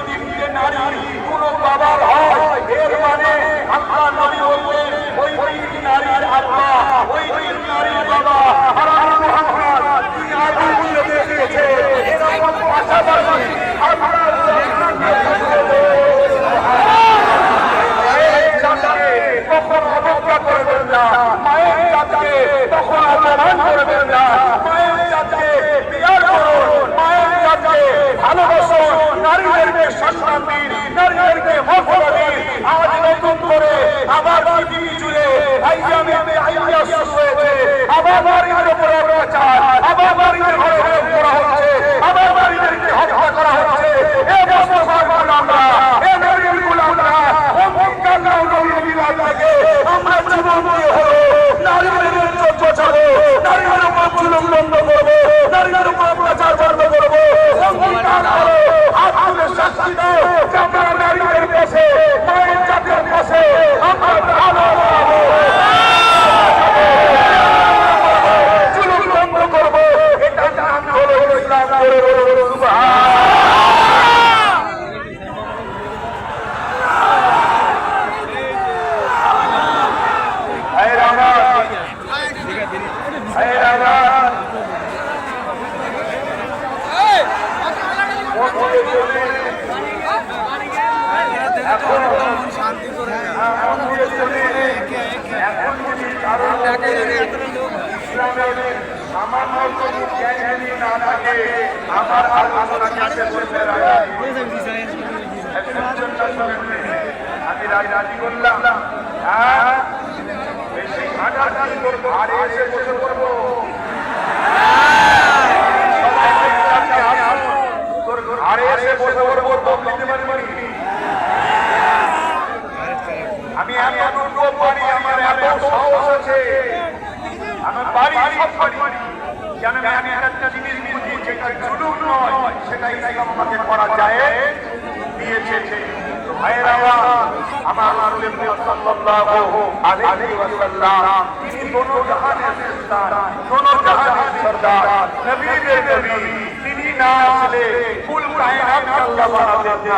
তিনটে নারী কোন বাবার হয়, এর মানে আল্লাহ নবী বললেন ওই নারীর আল্লাহ, ওই নারীর বাবা হারাম মুহাম্মদ তিনি আগুনে দিয়েছে। এরকম পাশাপাশি আপনার তখন অবজ্ঞা করবেন না, মায়ের জাতকে তখন অপমান করবেন না, মায়ের জাতকে বিয়ার করুন, মায়ের জাতকে ভালোবাসুন, নারীদেরকে সম্মান দিন, নারীদেরকে মর্যাদা দিন। আজ নতুন করে আবার পৃথিবী জুড়ে আইয়া শুরু হয়েছে, আবার নারীদের উপরে অত্যাচার, আবার নারীদের ঘরে হত্যা করা হচ্ছে, আবার নারীদেরকে হত্যা করা হচ্ছে। এ মুসলমান গোলামরা, এ নারীর গোলামরা, আমরা জীবন দিয়ে হলো নারীদের ইজ্জত বাঁচাবো, নারীদের উপর জুলুম বন্ধ করবো, নারীদের উপর অত্যাচার বন্ধ করবো। আপনাদের শাস্তি দাও, আমরা নারীদের পাশে, মায়ের জাতির পাশে আমরা ভালো জুলুম বন্ধ করবো। এটা নাম হলো ইসলাম। আমার আলোচনা কাছে বলতে আমি রাজি করলাম, হ্যাঁ বেশি ঘাটাঘাটি করবো, আর এসে বসে করবো। আর এসে বসে করবো আমি এত দুর্গ পারি, আমার এত সাহস আছে, আমার বাড়ি সব পারি। কেন আমি একটা জিনিস বুঝি, যেটা জুলুম নয় সেটা ইসলাম আমাকে করা যায় দিয়েছে। আমার সাল্লাল্লাহু আলাইহি ওয়াসাল্লাম তিনি দোনো জাহানের সরদার, দোনো জাহানের সরদার, নবীদের নবী। তিনি না আসলে কুল কায়নাত আল্লাহ বানাতেন না।